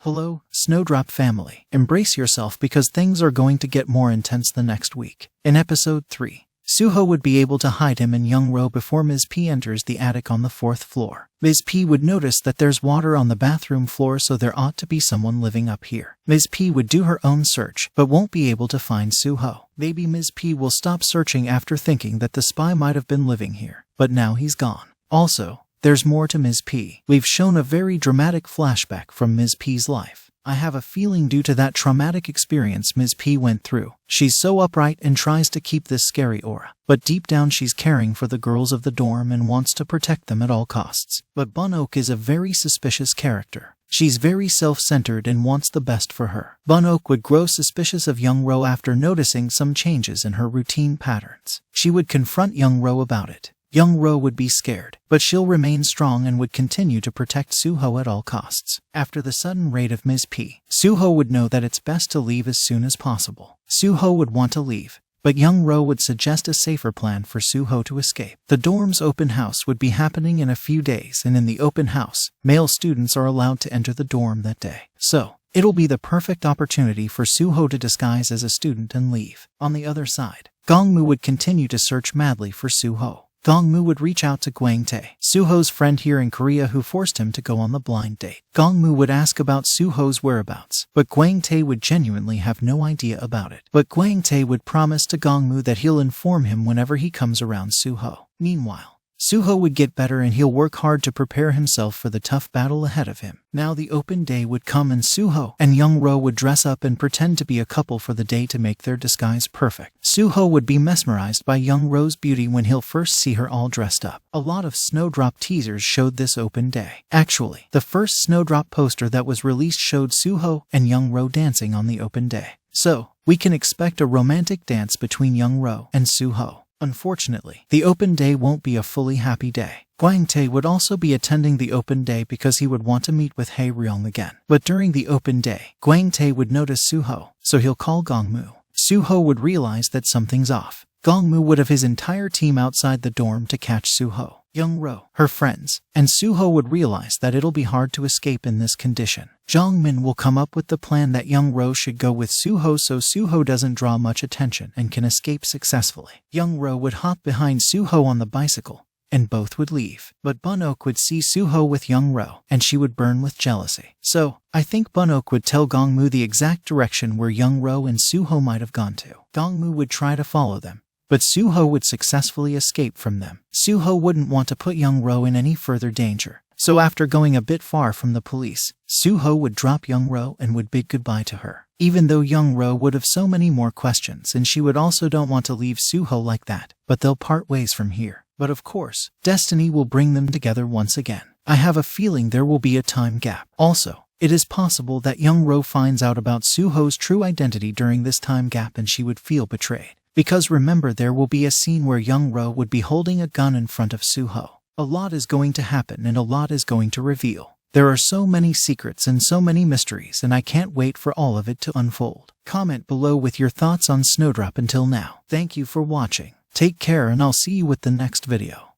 Hello, Snowdrop family. Embrace yourself because things are going to get more intense the next week. In episode 3, Suho would be able to hide him and Young-ro before Ms. P enters the attic on the 4th floor. Ms. P would notice that there's water on the bathroom floor, so there ought to be someone living up here. Ms. P would do her own search, but won't be able to find Suho. Maybe Ms. P will stop searching after thinking that the spy might have been living here, but now he's gone. Also, there's more to Ms. P. We've shown a very dramatic flashback from Ms. P's life. I have a feeling due to that traumatic experience Ms. P went through, she's so upright and tries to keep this scary aura. But deep down she's caring for the girls of the dorm and wants to protect them at all costs. But Bun-ok is a very suspicious character. She's very self-centered and wants the best for her. Bun-ok would grow suspicious of Young-ro after noticing some changes in her routine patterns. She would confront Young-ro about it. Young-ro would be scared, but she'll remain strong and would continue to protect Suho at all costs. After the sudden raid of Ms. P, Suho would know that it's best to leave as soon as possible. Suho would want to leave, but Young-ro would suggest a safer plan for Suho to escape. The dorm's open house would be happening in a few days, and in the open house, male students are allowed to enter the dorm that day. So, it'll be the perfect opportunity for Suho to disguise as a student and leave. On the other side, Gongmu would continue to search madly for Suho. Gongmu would reach out to Gwangtae, Suho's friend here in Korea who forced him to go on the blind date. Gongmu would ask about Suho's whereabouts, but Gwangtae would genuinely have no idea about it. But Gwangtae would promise to Gongmu that he'll inform him whenever he comes around Suho. Meanwhile, Suho would get better and he'll work hard to prepare himself for the tough battle ahead of him. Now the open day would come and Suho and Young-ro would dress up and pretend to be a couple for the day to make their disguise perfect. Suho would be mesmerized by Young-ro's beauty when he'll first see her all dressed up. A lot of Snowdrop teasers showed this open day. Actually, the first Snowdrop poster that was released showed Suho and Young-ro dancing on the open day. So, we can expect a romantic dance between Young-ro and Suho. Unfortunately, the open day won't be a fully happy day. Gwangtae would also be attending the open day because he would want to meet with Hae-ryung again. But during the open day, Gwangtae would notice Suho, so he'll call Gongmu. Suho would realize that something's off. Gongmu would have his entire team outside the dorm to catch Suho. Young-ro, her friends, and Suho would realize that it'll be hard to escape in this condition. Jongmin will come up with the plan that Young-ro should go with Suho so Suho doesn't draw much attention and can escape successfully. Young-ro would hop behind Suho on the bicycle, and both would leave. But Bun-ok would see Suho with Young-ro, and she would burn with jealousy. So, I think Bun-ok would tell Gongmu the exact direction where Young-ro and Suho might have gone to. Gongmu would try to follow them, but Suho would successfully escape from them. Suho wouldn't want to put Young-ro in any further danger. So after going a bit far from the police, Suho would drop Young-ro and would bid goodbye to her. Even though Young-ro would have so many more questions and she would also don't want to leave Suho like that, but they'll part ways from here. But of course, destiny will bring them together once again. I have a feeling there will be a time gap. Also, it is possible that Young-ro finds out about Suho's true identity during this time gap and she would feel betrayed. Because remember, there will be a scene where Young-ro would be holding a gun in front of Suho. A lot is going to happen and a lot is going to reveal. There are so many secrets and so many mysteries and I can't wait for all of it to unfold. Comment below with your thoughts on Snowdrop until now. Thank you for watching. Take care and I'll see you with the next video.